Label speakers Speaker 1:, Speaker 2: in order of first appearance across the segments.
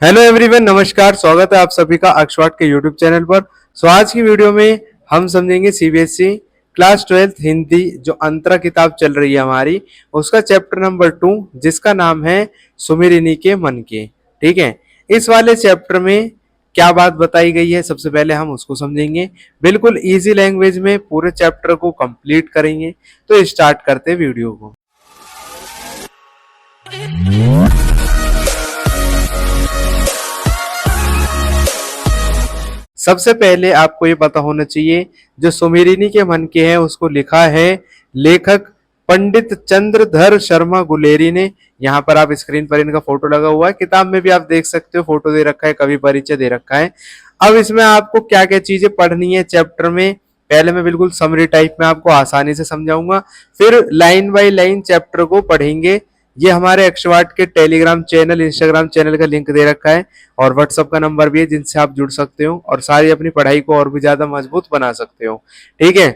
Speaker 1: Hello everyone, नमस्कार। स्वागत है आप सभी का अक्षवाट के यूट्यूब चैनल पर। आज की वीडियो में हम समझेंगे सीबीएसई क्लास 12th हिंदी जो अंतरा किताब चल रही है हमारी, उसका चैप्टर नंबर 2 जिसका नाम है सुमिरिनी के मन के। ठीक है, इस वाले चैप्टर में क्या बात बताई गई है सबसे पहले हम उसको समझेंगे। बिल्कुल इजी लैंग्वेज में पूरे चैप्टर को कंप्लीट करेंगे। तो स्टार्ट करते हैं वीडियो को। सबसे पहले आपको ये पता होना चाहिए जो सुमिरिनी के मन के हैं उसको लिखा है लेखक पंडित चंद्रधर शर्मा गुलेरी ने। यहाँ पर आप स्क्रीन पर इनका फोटो लगा हुआ है, किताब में भी आप देख सकते हो, फोटो दे रखा है, कवि परिचय दे रखा है। अब इसमें आपको क्या क्या चीजें पढ़नी है चैप्टर में, पहले मैं बिल्कुल समरी टाइप में आपको आसानी से समझाऊंगा, फिर लाइन बाय लाइन चैप्टर को पढ़ेंगे। ये हमारे अक्षवाट के टेलीग्राम चैनल, इंस्टाग्राम चैनल का लिंक दे रखा है और व्हाट्सएप का नंबर भी है जिनसे आप जुड़ सकते हो और सारी अपनी पढ़ाई को और भी ज्यादा मजबूत बना सकते हो। ठीक है,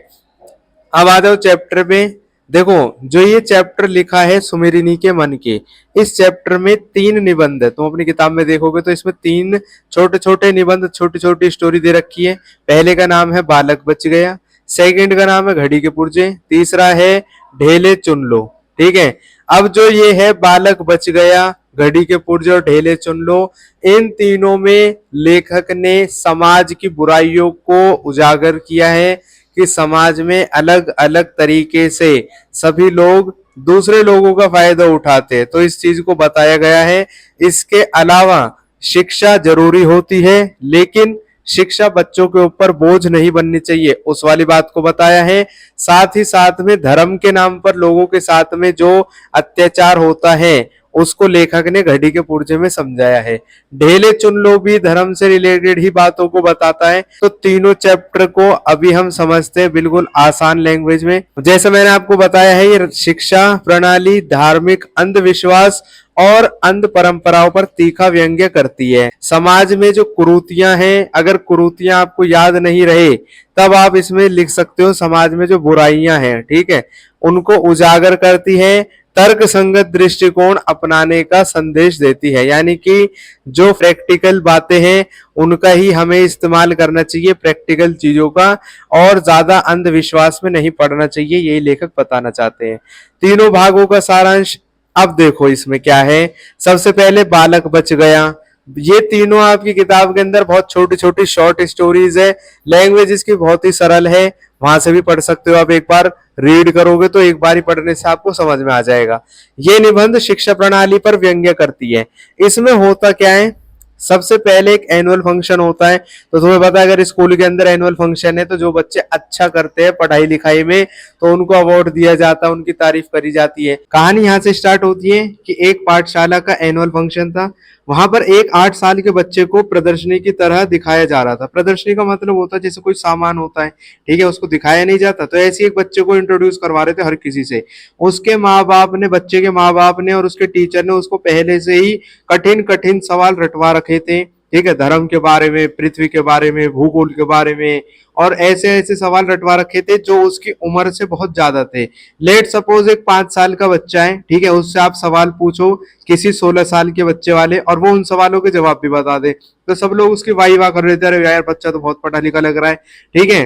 Speaker 1: अब आ जाओ चैप्टर में। देखो, जो ये चैप्टर लिखा है सुमिरिनी के मन के, इस चैप्टर में 3 निबंध है। तुम अपनी किताब में देखोगे तो इसमें 3 छोटे छोटे निबंध, छोटी छोटी स्टोरी दे रखी है। पहले का नाम है बालक बच गया, सेकंड का नाम है घड़ी के पुर्जे, तीसरा है ढेले चुन लो। ठीक है, अब जो ये है बालक बच गया, घड़ी के पुर्जे और ढेले चुन लो, इन तीनों में लेखक ने समाज की बुराइयों को उजागर किया है कि समाज में अलग अलग तरीके से सभी लोग दूसरे लोगों का फायदा उठाते हैं, तो इस चीज को बताया गया है। इसके अलावा शिक्षा जरूरी होती है लेकिन शिक्षा बच्चों के ऊपर बोझ नहीं बननी चाहिए, उस वाली बात को बताया है। साथ ही साथ में धर्म के नाम पर लोगों के साथ में जो अत्याचार होता है उसको लेखक ने घड़ी के पुर्जे में समझाया है। ढेले चुन लो भी धर्म से रिलेटेड ही बातों को बताता है। तो तीनों चैप्टर को अभी हम समझते हैं बिल्कुल आसान लैंग्वेज में। जैसे मैंने आपको बताया है, ये शिक्षा प्रणाली, धार्मिक अंधविश्वास और अंध परंपराओं पर तीखा व्यंग्य करती है। समाज में जो कुरीतियां हैं, अगर कुरीतियां आपको याद नहीं रहे तब आप इसमें लिख सकते हो समाज में जो बुराइयां हैं, ठीक है, उनको उजागर करती है। तर्क संगत दृष्टिकोण अपनाने का संदेश देती है, यानी कि जो प्रैक्टिकल बातें हैं उनका ही हमें इस्तेमाल करना चाहिए, प्रैक्टिकल चीजों का, और ज्यादा अंधविश्वास में नहीं पड़ना चाहिए, यही लेखक बताना चाहते हैं। तीनों भागों का सारांश अब देखो इसमें क्या है। सबसे पहले बालक बच गया, ये तीनों आपकी किताब के अंदर बहुत छोटी छोटी शॉर्ट स्टोरीज है। लैंग्वेज इसकी बहुत ही सरल है, वहां से भी पढ़ सकते हो। आप एक बार रीड करोगे तो एक बार ही पढ़ने से आपको समझ में आ जाएगा। ये निबंध शिक्षा प्रणाली पर व्यंग्य करती है। इसमें होता क्या है, सबसे पहले एक एनुअल फंक्शन होता है। तो तुम्हें पता है अगर स्कूल के अंदर एनुअल फंक्शन है तो जो बच्चे अच्छा करते हैं पढ़ाई लिखाई में तो उनको अवार्ड दिया जाता है, उनकी तारीफ करी जाती है। कहानी यहाँ से स्टार्ट होती है कि एक पाठशाला का एनुअल फंक्शन था। वहां पर एक 8 साल के बच्चे को प्रदर्शनी की तरह दिखाया जा रहा था। प्रदर्शनी का मतलब होता है जैसे कोई सामान होता है, ठीक है, उसको दिखाया नहीं जाता, तो ऐसे एक बच्चे को इंट्रोड्यूस करवा रहे थे हर किसी से। उसके माँ बाप ने, बच्चे के माँ बाप ने और उसके टीचर ने उसको पहले से ही कठिन कठिन सवाल रटवा रखे थे, ठीक है, धर्म के बारे में, पृथ्वी के बारे में, भूगोल के बारे में, और ऐसे ऐसे सवाल रटवा रखे थे जो उसकी उम्र से बहुत ज्यादा थे। लेट सपोज एक 5 साल का बच्चा है, ठीक है, उससे आप सवाल पूछो किसी 16 साल के बच्चे वाले और वो उन सवालों के जवाब भी बता दे, तो सब लोग उसकी वाही वाह कर रहे थे, अरे यार बच्चा तो बहुत पढ़ा लिखा लग रहा है। ठीक है,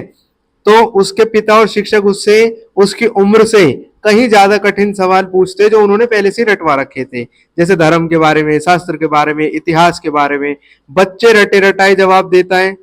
Speaker 1: तो उसके पिता और शिक्षक उससे उसकी उम्र से कहीं ज्यादा कठिन सवाल पूछते जो उन्होंने पहले से रटवा रखे थे, जैसे धर्म के बारे में, शास्त्र के बारे में, इतिहास के बारे में। बच्चे रटे रटाए जवाब देता है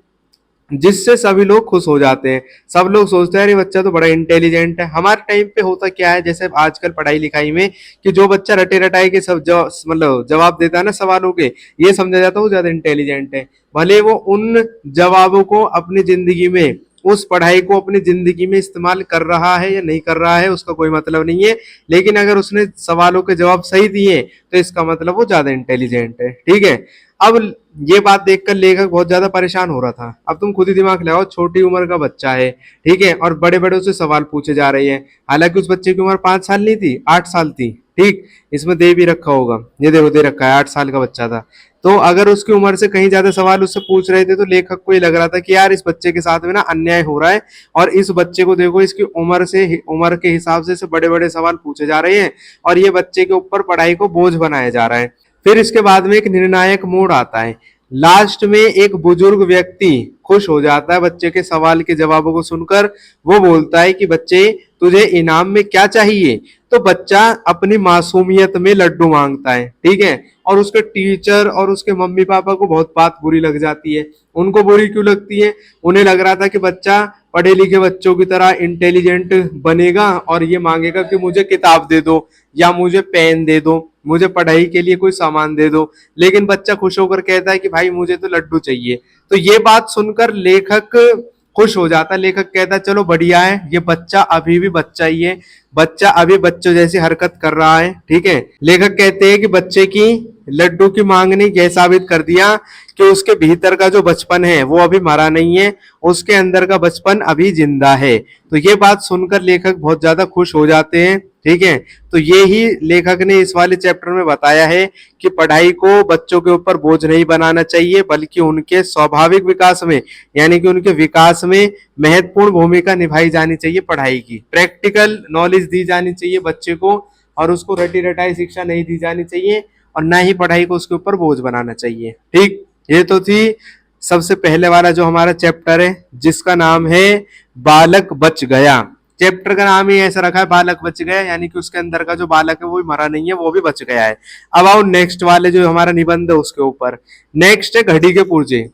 Speaker 1: जिससे सभी लोग खुश हो जाते हैं। सब लोग सोचते हैं अरे बच्चा तो बड़ा इंटेलिजेंट है। हमारे टाइम पे होता क्या है, जैसे आजकल पढ़ाई लिखाई में, कि जो बच्चा रटे रटाए के सब मतलब जवाब देता है ना सवालों के, ये समझा जाता है वो ज्यादा इंटेलिजेंट है। भले वो उन जवाबों को अपनी जिंदगी में, उस पढ़ाई को अपनी जिंदगी में इस्तेमाल कर रहा है या नहीं कर रहा है उसका कोई मतलब नहीं है, लेकिन अगर उसने सवालों के जवाब सही दिए तो इसका मतलब वो ज्यादा इंटेलिजेंट है। ठीक है, अब ये बात देखकर लेखक बहुत ज्यादा परेशान हो रहा था। अब तुम खुद ही दिमाग लगाओ, छोटी उम्र का बच्चा है, ठीक है, और बड़े बड़े उससे सवाल पूछे जा रहे हैं। हालांकि उस बच्चे की उम्र 5 साल नहीं थी, 8 साल थी। ठीक, इसमें दे भी रखा होगा, ये देखो दे रखा है 8 साल का बच्चा था। तो अगर उसकी उम्र से कहीं ज्यादा सवाल उससे पूछ रहे थे तो लेखक को ये लग रहा था कि यार इस बच्चे के साथ में ना अन्याय हो रहा है, और इस बच्चे को देखो इसकी उम्र के हिसाब से बड़े बड़े सवाल पूछे जा रहे हैं और ये बच्चे के ऊपर पढ़ाई को बोझ बनाया जा रहा है। फिर इसके बाद में एक निर्णायक मोड़ आता है। लास्ट में एक बुजुर्ग व्यक्ति खुश हो जाता है बच्चे के सवाल के जवाबों को सुनकर। वो बोलता है कि बच्चे, तुझे इनाम में क्या चाहिए? तो बच्चा अपनी मासूमियत में लड्डू मांगता है, ठीक है। और उसके टीचर और उसके मम्मी पापा को बहुत बात बुरी लग जाती है। उनको बुरी क्यों लगती है? उन्हें लग रहा था कि बच्चा पढ़े लिखे बच्चों की तरह इंटेलिजेंट बनेगा और ये मांगेगा कि मुझे किताब दे दो या मुझे पेन दे दो, मुझे पढ़ाई के लिए कोई सामान दे दो। लेकिन बच्चा खुश होकर कहता है कि भाई मुझे तो लड्डू चाहिए। तो ये बात सुनकर लेखक खुश हो जाता है। लेखक कहता है चलो बढ़िया है, ये बच्चा अभी भी बच्चा ही है, बच्चा अभी बच्चों जैसी हरकत कर रहा है, ठीक है। लेखक कहते हैं कि बच्चे की लड्डू की मांग ने यह साबित कर दिया कि उसके भीतर का जो बचपन है वो अभी मरा नहीं है, उसके अंदर का बचपन अभी जिंदा है। तो ये बात सुनकर लेखक बहुत ज्यादा खुश हो जाते हैं, ठीक है। तो ये ही लेखक ने इस वाले चैप्टर में बताया है कि पढ़ाई को बच्चों के ऊपर बोझ नहीं बनाना चाहिए, बल्कि उनके स्वाभाविक विकास में, यानी कि उनके विकास में महत्वपूर्ण भूमिका निभाई जानी चाहिए पढ़ाई की। प्रैक्टिकल नॉलेज दी जानी चाहिए बच्चे को, और उसको रटी रटाई शिक्षा नहीं दी जानी चाहिए, और ना ही पढ़ाई को उसके ऊपर बोझ बनाना चाहिए। ठीक, ये तो थी सबसे पहले वाला जो हमारा चैप्टर है, जिसका नाम है बालक बच गया। चैप्टर का नाम ही ऐसा रखा है, बालक बच गया, यानी कि उसके अंदर का जो बालक है वो भी मरा नहीं है, वो भी बच गया है। अब आओ नेक्स्ट वाले जो हमारा निबंध है उसके ऊपर। नेक्स्ट है घड़ी के पुर्जे।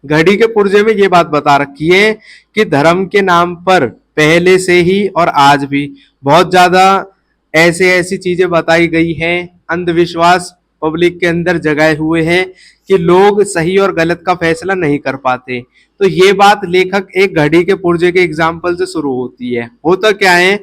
Speaker 1: घड़ी के पुर्जे में ये बात बता रखी है कि धर्म के नाम पर पहले से ही और आज भी बहुत ज्यादा ऐसे ऐसी चीजें बताई गई हैं, अंधविश्वास पब्लिक के अंदर जगाए हुए हैं कि लोग सही और गलत का फैसला नहीं कर पाते। तो ये बात लेखक एक घड़ी के पुर्जे के एग्जाम्पल से शुरू होती है। होता क्या है,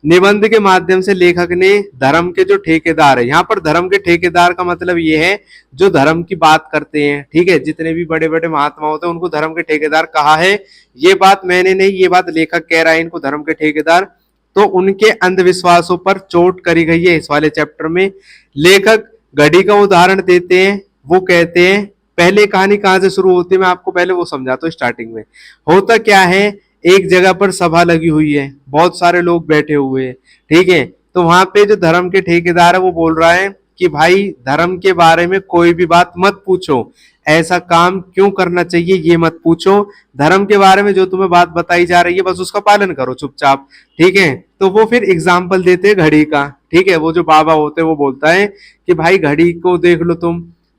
Speaker 1: निबंध के माध्यम से लेखक ने धर्म के जो ठेकेदार है, यहाँ पर धर्म के ठेकेदार का मतलब ये है जो धर्म की बात करते हैं, ठीक है, जितने भी बड़े बड़े महात्मा होते हैं उनको धर्म के ठेकेदार कहा है। ये बात मैंने नहीं, ये बात लेखक कह रहा है इनको धर्म के ठेकेदार। तो उनके अंधविश्वासों पर चोट करी गई है इस वाले चैप्टर में। लेखक घड़ी का उदाहरण देते हैं। वो कहते हैं, पहले कहानी कहां से शुरू होती है मैं आपको पहले वो समझाता हूँ। स्टार्टिंग में होता क्या है, एक जगह पर सभा लगी हुई है, बहुत सारे लोग बैठे हुए हैं, ठीक है। तो वहां पे जो धर्म के ठेकेदार है वो बोल रहा है कि भाई धर्म के बारे में कोई भी बात मत पूछो, ऐसा काम क्यों करना चाहिए ये मत पूछो, धर्म के बारे में जो तुम्हें बात बताई जा रही है बस उसका पालन करो चुपचाप, ठीक है। तो वो फिर एग्जाम्पल देते हैं घड़ी का, ठीक है। वो जो बाबा होते हैं वो बोलता है कि भाई घड़ी को देख लो,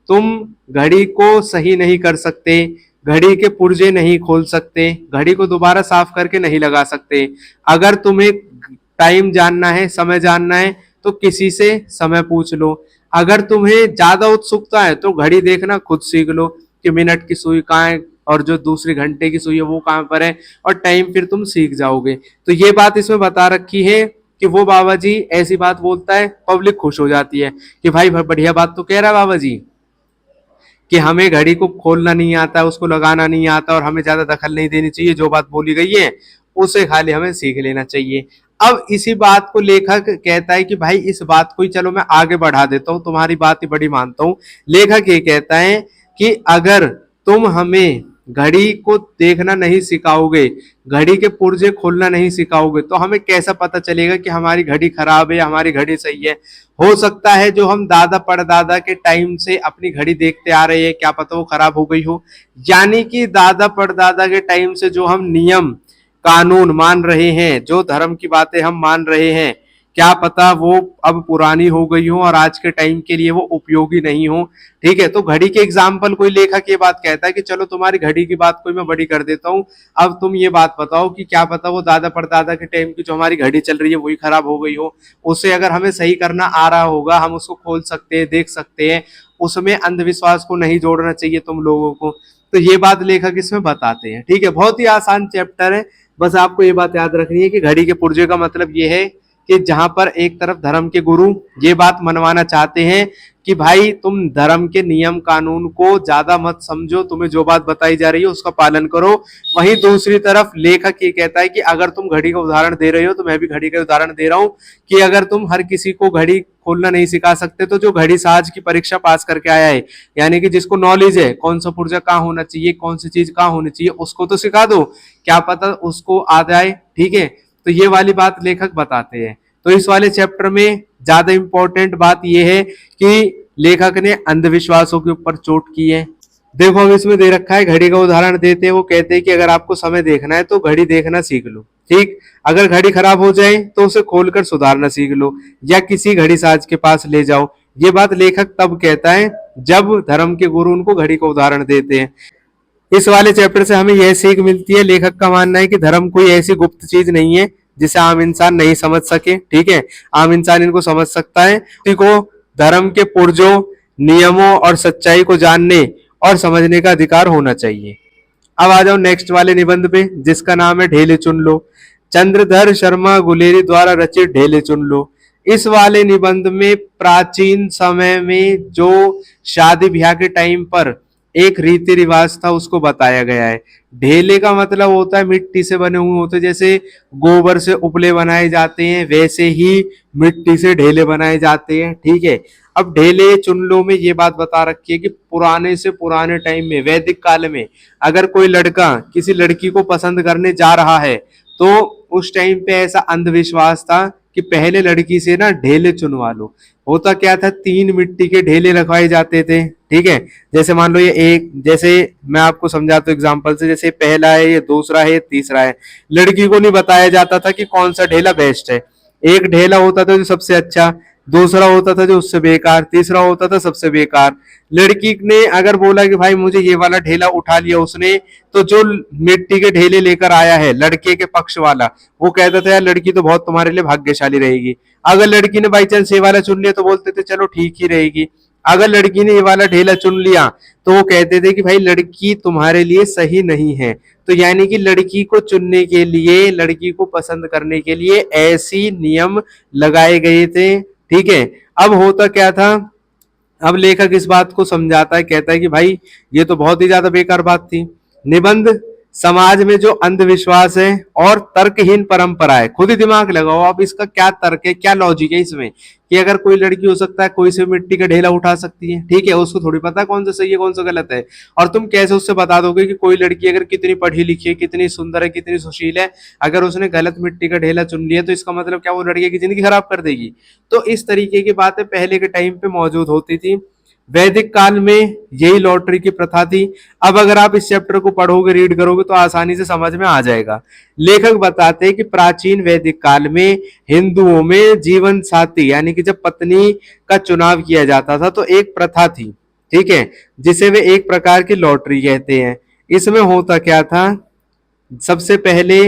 Speaker 1: तुम घड़ी को सही नहीं कर सकते, घड़ी के पुर्जे नहीं खोल सकते, घड़ी को दोबारा साफ करके नहीं लगा सकते। अगर तुम्हें टाइम जानना है, समय जानना है, तो किसी से समय पूछ लो। अगर तुम्हें ज्यादा उत्सुकता है तो घड़ी देखना खुद सीख लो कि मिनट की सुई कहाँ है और जो दूसरी घंटे की सुई है वो कहाँ पर है, और टाइम फिर तुम सीख जाओगे। तो ये बात इसमें बता रखी है कि वो बाबा जी ऐसी बात बोलता है, पब्लिक खुश हो जाती है कि भाई बढ़िया बात तो कह रहा है बाबा जी कि हमें घड़ी को खोलना नहीं आता, उसको लगाना नहीं आता, और हमें ज्यादा दखल नहीं देनी चाहिए, जो बात बोली गई है उसे खाली हमें सीख लेना चाहिए। अब इसी बात को लेखक कहता है कि भाई इस बात को ही चलो मैं आगे बढ़ा देता हूं, तुम्हारी बात ही बड़ी मानता हूं। लेखक ये कहता है कि अगर तुम हमें घड़ी को देखना नहीं सिखाओगे, घड़ी के पुर्जे खोलना नहीं सिखाओगे, तो हमें कैसा पता चलेगा कि हमारी घड़ी खराब है या हमारी घड़ी सही है। हो सकता है जो हम दादा परदादा के टाइम से अपनी घड़ी देखते आ रहे हैं, क्या पता वो खराब हो गई हो। यानी कि दादा परदादा के टाइम से जो हम नियम कानून मान रहे हैं, जो धर्म की बातें हम मान रहे हैं, क्या पता वो अब पुरानी हो गई हो और आज के टाइम के लिए वो उपयोगी नहीं हो, ठीक है। तो घड़ी के एग्जाम्पल कोई लेखक ये बात कहता है कि चलो तुम्हारी घड़ी की बात कोई मैं बड़ी कर देता हूँ, अब तुम ये बात बताओ कि क्या पता वो दादा परदादा के टाइम की जो हमारी घड़ी चल रही है वही खराब हो गई हो। उसे अगर हमें सही करना आ रहा होगा, हम उसको खोल सकते हैं, देख सकते हैं, उसमें अंधविश्वास को नहीं जोड़ना चाहिए तुम लोगों को। तो ये बात लेखक इसमें बताते हैं, ठीक है। बहुत ही आसान चैप्टर है, बस आपको ये बात याद रखनी है कि घड़ी के पुर्जे का मतलब ये है कि जहां पर एक तरफ धर्म के गुरु ये बात मनवाना चाहते हैं कि भाई तुम धर्म के नियम कानून को ज्यादा मत समझो, तुम्हें जो बात बताई जा रही है उसका पालन करो। वहीं दूसरी तरफ लेखक ये कहता है कि अगर तुम घड़ी का उदाहरण दे रहे हो तो मैं भी घड़ी का उदाहरण दे रहा हूं कि अगर तुम हर किसी को घड़ी खोलना नहीं सिखा सकते, तो जो घड़ी साज की परीक्षा पास करके आया है, यानी कि जिसको नॉलेज है कौन सा पुर्जा कहाँ होना चाहिए, कौन सी चीज कहाँ होनी चाहिए, उसको तो सिखा दो, क्या पता उसको आ जाए, ठीक है। तो ये वाली बात लेखक बताते हैं। तो इस वाले चैप्टर में ज्यादा इंपॉर्टेंट बात यह है कि लेखक ने अंधविश्वासों के ऊपर चोट की है। देखो अब इसमें दे रखा है, घड़ी का उदाहरण देते हैं, वो कहते हैं कि अगर आपको समय देखना है तो घड़ी देखना सीख लो, ठीक। अगर घड़ी खराब हो जाए तो उसे खोलकर सुधारना सीख लो या किसी घड़ी साज के पास ले जाओ। ये बात लेखक तब कहता है जब धर्म के गुरु उनको घड़ी का उदाहरण देते हैं। इस वाले चैप्टर से हमें यह सीख मिलती है, लेखक का मानना है कि धर्म कोई ऐसी गुप्त चीज नहीं है जिसे आम इंसान नहीं समझ सके, ठीक है। आम इंसान इनको समझ सकता है। किसी को धर्म के पुर्जों, नियमों और सच्चाई को जानने और समझने का अधिकार होना चाहिए। अब आ जाओ नेक्स्ट वाले निबंध पे, जिसका नाम है ढेले चुन लो। चंद्रधर शर्मा गुलेरी द्वारा रचित ढेले चुन लो। इस वाले निबंध में प्राचीन समय में जो शादी ब्याह के टाइम पर एक रीति रिवाज था उसको बताया गया है। ढेले का मतलब होता है मिट्टी से बने हुए होते, जैसे गोबर से उपले बनाए जाते हैं वैसे ही मिट्टी से ढेले बनाए जाते हैं, ठीक है। अब ढेले चुन लो में ये बात बता रखी है कि पुराने से पुराने टाइम में, वैदिक काल में, अगर कोई लड़का किसी लड़की को पसंद करने जा रहा है तो उस टाइम पे ऐसा अंधविश्वास था कि पहले लड़की से ना ढेले चुनवा लो। होता क्या था, 3 मिट्टी के ढेले रखवाए जाते थे, ठीक है। जैसे मान लो ये एक, जैसे मैं आपको समझाता हूँ एग्जांपल से, जैसे पहला है, ये दूसरा है, तीसरा है। लड़की को नहीं बताया जाता था कि कौन सा ढेला बेस्ट है। एक ढेला होता था जो सबसे अच्छा, दूसरा होता था जो उससे बेकार, तीसरा होता था सबसे बेकार। लड़की ने अगर बोला कि भाई मुझे ये वाला ढेला उठा लिया उसने, तो जो मिट्टी के ढेले लेकर आया है लड़के के पक्ष वाला, वो कहता था यार लड़की तो बहुत तुम्हारे लिए भाग्यशाली रहेगी। अगर लड़की ने बाई चांस ये वाला चुन लिया तो बोलते थे चलो ठीक ही रहेगी। अगर लड़की ने ये वाला ढेला चुन लिया तो वो कहते थे कि भाई लड़की तुम्हारे लिए सही नहीं है। तो यानी कि लड़की को चुनने के लिए, लड़की को पसंद करने के लिए ऐसी नियम लगाए गए थे, ठीक है। अब होता क्या था, अब लेखक इस बात को समझाता है, कहता है कि भाई ये तो बहुत ही ज्यादा बेकार बात थी। निबंध समाज में जो अंधविश्वास है और तर्कहीन परंपरा है, खुद ही दिमाग लगाओ आप, इसका क्या तर्क है, क्या लॉजिक है इसमें कि अगर कोई लड़की हो सकता है कोई से मिट्टी का ढेला उठा सकती है, ठीक है। उसको थोड़ी पता कौन सा सही है कौन सा गलत है। और तुम कैसे उससे बता दोगे कि कोई लड़की अगर कितनी पढ़ी लिखी है, कितनी सुंदर है, कितनी सुशील है, अगर उसने गलत मिट्टी का ढेला चुन लिया तो इसका मतलब क्या वो लड़के की जिंदगी खराब कर देगी। तो इस तरीके की बातें पहले के टाइम पे मौजूद होती थी। वैदिक काल में यही लॉटरी की प्रथा थी। अब अगर आप इस चैप्टर को पढ़ोगे, रीड करोगे तो आसानी से समझ में आ जाएगा। लेखक बताते हैं कि प्राचीन वैदिक काल में हिंदुओं में जीवन साथी यानी कि जब पत्नी का चुनाव किया जाता था तो एक प्रथा थी, ठीक है, जिसे वे एक प्रकार की लॉटरी कहते हैं। इसमें होता क्या था, सबसे पहले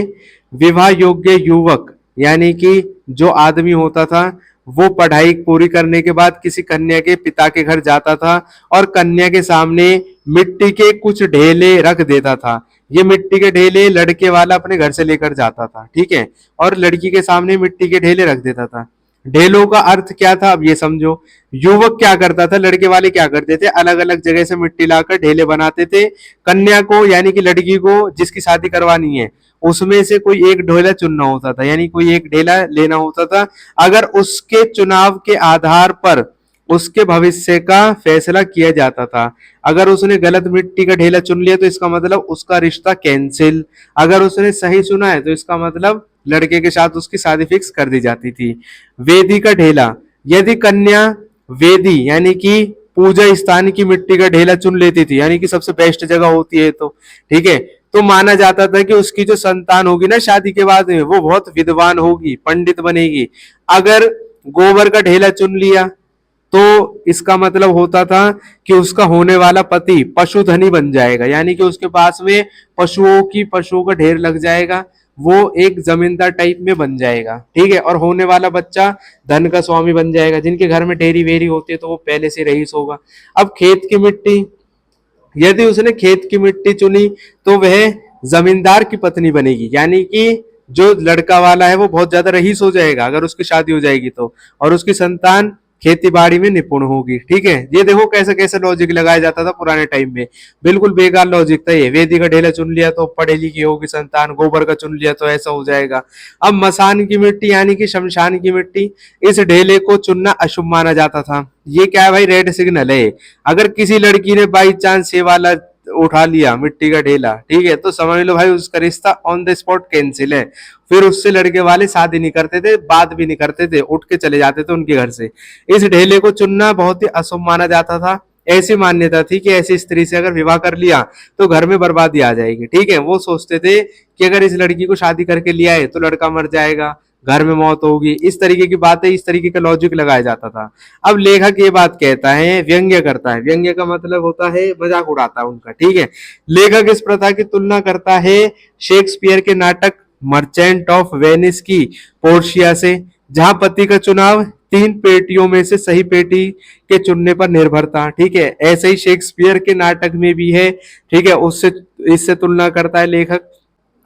Speaker 1: विवाह योग्य युवक यानी कि जो आदमी होता था वो पढ़ाई पूरी करने के बाद किसी कन्या के पिता के घर जाता था और कन्या के सामने मिट्टी के कुछ ढेले रख देता था। ये मिट्टी के ढेले लड़के वाला अपने घर से लेकर जाता था, ठीक है, और लड़की के सामने मिट्टी के ढेले रख देता था। ढेलों का अर्थ क्या था अब ये समझो। युवक क्या करता था, लड़के वाले क्या करते थे, अलग अलग जगह से मिट्टी लाकर ढेले बनाते थे। कन्या को यानी कि लड़की को जिसकी शादी करवानी है उसमें से कोई एक ढेला चुनना होता था, यानी कोई एक ढेला लेना होता था। अगर उसके चुनाव के आधार पर उसके भविष्य का फैसला किया जाता था। अगर उसने गलत मिट्टी का ढेला चुन लिया तो इसका मतलब उसका रिश्ता कैंसिल। अगर उसने सही चुना है तो इसका मतलब लड़के के साथ उसकी शादी फिक्स कर दी जाती थी। वेदी का ढेला, यदि कन्या वेदी यानी कि पूजा स्थान की मिट्टी का ढेला चुन लेती थी, यानी कि सबसे बेस्ट जगह होती है तो, ठीक है, तो माना जाता था कि उसकी जो संतान होगी ना शादी के बाद में वो बहुत विद्वान होगी, पंडित बनेगी। अगर गोबर का ढेला चुन लिया तो इसका मतलब होता था कि उसका होने वाला पति पशुधनी बन जाएगा, यानी कि उसके पास में पशुओं का ढेर लग जाएगा, वो एक जमींदार टाइप में बन जाएगा, ठीक है, और होने वाला बच्चा धन का स्वामी बन जाएगा। जिनके घर में डेरी वेरी होती है तो वो पहले से रईस होगा। अब खेत की मिट्टी, यदि उसने खेत की मिट्टी चुनी तो वह जमींदार की पत्नी बनेगी, यानी कि जो लड़का वाला है वो बहुत ज्यादा रईस हो जाएगा अगर उसकी शादी हो जाएगी तो, और उसकी संतान खेती बाड़ी में निपुण होगी, ठीक है। ये देखो कैसे कैसे लॉजिक लगाया जाता था पुराने टाइम में, बिल्कुल बेकार लॉजिक था ये। वेदी का ढेला चुन लिया तो पढ़े लिखी होगी संतान, गोबर का चुन लिया तो ऐसा हो जाएगा। अब मसान की मिट्टी यानी कि शमशान की मिट्टी, इस ढेले को चुनना अशुभ माना जाता था। ये क्या है भाई, रेड सिग्नल है। अगर किसी लड़की ने बाई चांस ये वाला उठा लिया मिट्टी का ढेला, ठीक है, तो समझ लो भाई उसका रिश्ता ऑन द स्पॉट कैंसिल है। फिर उससे लड़के वाले शादी नहीं करते थे, बात भी नहीं करते थे, उठ के चले जाते थे उनके घर से। इस ढेले को चुनना बहुत ही अशुभ माना जाता था। ऐसी मान्यता थी कि ऐसी स्त्री से अगर विवाह कर लिया तो घर में बर्बादी आ जाएगी, ठीक है। वो सोचते थे कि अगर इस लड़की को शादी करके लिया है तो लड़का मर जाएगा, घर में मौत होगी, इस तरीके की बातें, इस तरीके का लॉजिक लगाया जाता था। अब लेखक ये बात कहता है, व्यंग्य करता है, व्यंग्य का मतलब होता है मजाक उड़ाता है उनका, ठीक है। लेखक इस प्रथा की तुलना करता है शेक्सपियर के नाटक मर्चेंट ऑफ वेनिस की पोर्शिया से, जहां पति का चुनाव 3 पेटियों में से सही पेटी के चुनने पर निर्भर था, ठीक है। ऐसे ही शेक्सपियर के नाटक में भी है, ठीक है, उससे इससे तुलना करता है लेखक।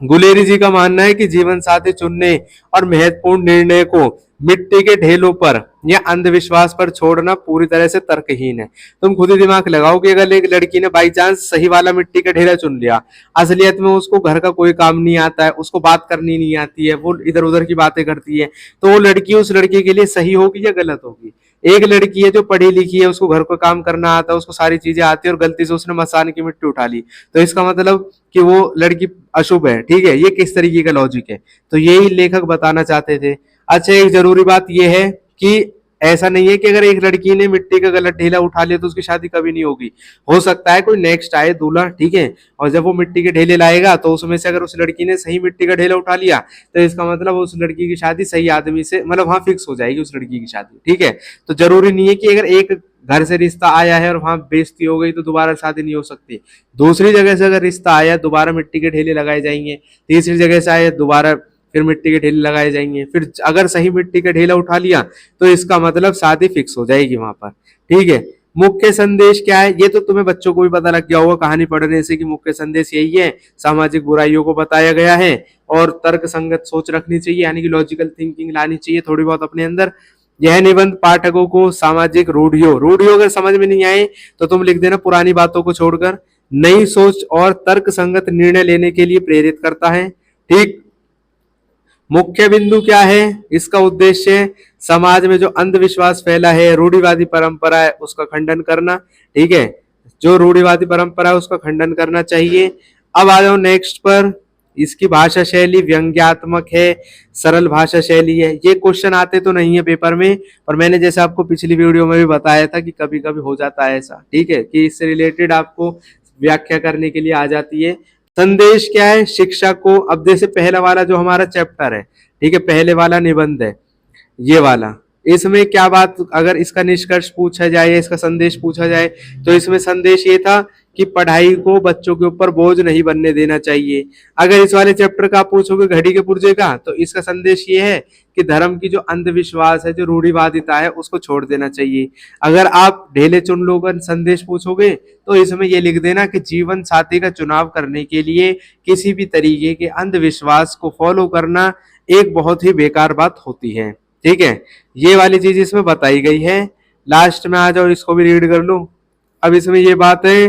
Speaker 1: गुलेरी जी का मानना है कि जीवन साथी चुनने और महत्वपूर्ण निर्णय को मिट्टी के ढेलों पर या अंधविश्वास पर छोड़ना पूरी तरह से तर्कहीन है। तुम खुद ही दिमाग लगाओ कि अगर एक लड़की ने बाई चांस सही वाला मिट्टी का ढेला चुन लिया, असलियत में उसको घर का कोई काम नहीं आता है, उसको बात करनी नहीं आती है, वो इधर उधर की बातें करती है, तो वो लड़की उस लड़के के लिए सही होगी या गलत होगी? एक लड़की है जो पढ़ी लिखी है, उसको घर का काम करना आता है, उसको सारी चीजें आती है, और गलती से उसने मसान की मिट्टी उठा ली, तो इसका मतलब कि वो लड़की अशुभ है, ठीक है। ये किस तरीके का लॉजिक है? तो यही लेखक बताना चाहते थे। अच्छा, एक जरूरी बात यह है कि ऐसा नहीं है कि अगर एक लड़की ने मिट्टी का गलत ढेला उठा लिया तो उसकी शादी कभी नहीं होगी। हो सकता है कोई नेक्स्ट आए दूल्हा, ठीक है, और जब वो मिट्टी के ढेले लाएगा तो उसमें से अगर उस लड़की ने सही मिट्टी का ढेला उठा लिया तो इसका मतलब उस लड़की की शादी सही आदमी से, मतलब वहां फिक्स हो जाएगी उस लड़की की शादी, ठीक है। तो जरूरी नहीं है कि अगर एक घर से रिश्ता आया है और वहां बेइज्जती हो गई तो दोबारा शादी नहीं हो सकती। दूसरी जगह से अगर रिश्ता आया, दोबारा मिट्टी के ढेले लगाए जाएंगे। तीसरी जगह से आए, दोबारा फिर मिट्टी के ढेले लगाए जाएंगे। फिर अगर सही मिट्टी का ढेला उठा लिया तो इसका मतलब शादी फिक्स हो जाएगी वहां पर, ठीक है। मुख्य संदेश क्या है? ये तो तुम्हें बच्चों को भी पता लग गया होगा कहानी पढ़ने से कि मुख्य संदेश यही है, सामाजिक बुराइयों को बताया गया है और तर्क संगत सोच रखनी चाहिए, यानी कि लॉजिकल थिंकिंग लानी चाहिए थोड़ी बहुत अपने अंदर। यह निबंध पाठकों को सामाजिक रूढ़ियों अगर समझ में नहीं आए तो तुम लिख देना पुरानी बातों को छोड़कर नई सोच और तर्क संगत निर्णय लेने के लिए प्रेरित करता है, ठीक। मुख्य बिंदु क्या है? इसका उद्देश्य समाज में जो अंधविश्वास फैला है, रूढ़िवादी परंपरा है, उसका खंडन करना, ठीक है। जो रूढ़िवादी परंपरा है उसका खंडन करना चाहिए। अब आ जाओ नेक्स्ट पर। इसकी भाषा शैली व्यंग्यात्मक है, सरल भाषा शैली है। ये क्वेश्चन आते तो नहीं है पेपर में, पर मैंने जैसे आपको पिछली वीडियो में भी बताया था कि कभी कभी हो जाता है ऐसा, ठीक है, कि इससे रिलेटेड आपको व्याख्या करने के लिए आ जाती है। संदेश क्या है? शिक्षा को, अब जैसे पहला वाला जो हमारा चैप्टर है, ठीक है, पहले वाला निबंध है ये वाला, इसमें क्या बात, अगर इसका निष्कर्ष पूछा जाए या इसका संदेश पूछा जाए तो इसमें संदेश ये था कि पढ़ाई को बच्चों के ऊपर बोझ नहीं बनने देना चाहिए। अगर इस वाले चैप्टर का आप पूछोगे घड़ी के पुर्जे का, तो इसका संदेश ये है कि धर्म की जो अंधविश्वास है, जो रूढ़िवादिता है, उसको छोड़ देना चाहिए। अगर आप ढेले चुन लोगन संदेश पूछोगे तो इसमें ये लिख देना कि जीवन साथी का चुनाव करने के लिए किसी भी तरीके के अंधविश्वास को फॉलो करना एक बहुत ही बेकार बात होती है, ठीक है। ये वाली चीज इसमें बताई गई है। लास्ट में आ जाओ, इसको भी रीड कर लो। अब इसमें ये बात है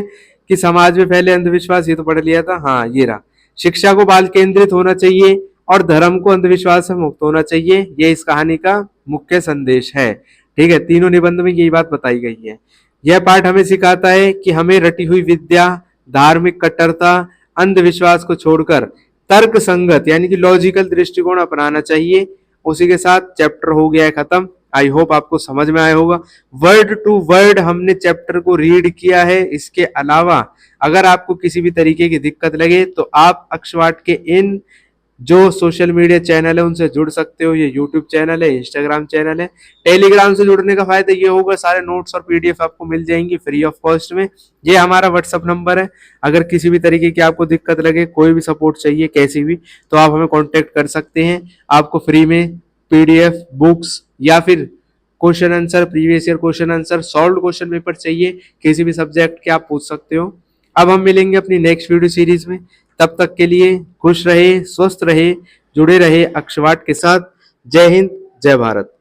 Speaker 1: कि समाज में फैले अंधविश्वास, ये तो पढ़ लिया था, हाँ ये रहा। शिक्षा को बाल केंद्रित होना चाहिए और धर्म को अंधविश्वास से मुक्त होना चाहिए, ये इस कहानी का मुख्य संदेश है, ठीक है। तीनों निबंध में यही बात बताई गई है। यह पाठ हमें सिखाता है कि हमें रटी हुई विद्या, धार्मिक कट्टरता, अंधविश्वास को छोड़कर तर्क संगत यानी कि लॉजिकल दृष्टिकोण अपनाना चाहिए। उसी के साथ चैप्टर हो गया है खत्म। आई होप आपको समझ में आया होगा। वर्ड टू वर्ड हमने चैप्टर को रीड किया है। इसके अलावा अगर आपको किसी भी तरीके की दिक्कत लगे तो आप अक्षवाट के इन जो सोशल मीडिया चैनल है उनसे जुड़ सकते हो। ये यूट्यूब चैनल है, इंस्टाग्राम चैनल है। टेलीग्राम से जुड़ने का फायदा ये होगा, सारे नोट्स और पीडीएफ आपको मिल जाएंगी फ्री ऑफ कॉस्ट में। ये हमारा व्हाट्सअप नंबर है। अगर किसी भी तरीके की आपको दिक्कत लगे, कोई भी सपोर्ट चाहिए कैसी भी, तो आप हमें कॉन्टेक्ट कर सकते हैं। आपको फ्री में पीडीएफ, बुक्स या फिर question answer, previous year question answer, solve question paper चाहिए किसी भी सब्जेक्ट के, आप पूछ सकते हो। अब हम मिलेंगे अपनी नेक्स्ट वीडियो सीरीज में। तब तक के लिए खुश रहे, स्वस्थ रहे, जुड़े रहे अक्षवाट के साथ। जय हिंद, जय भारत।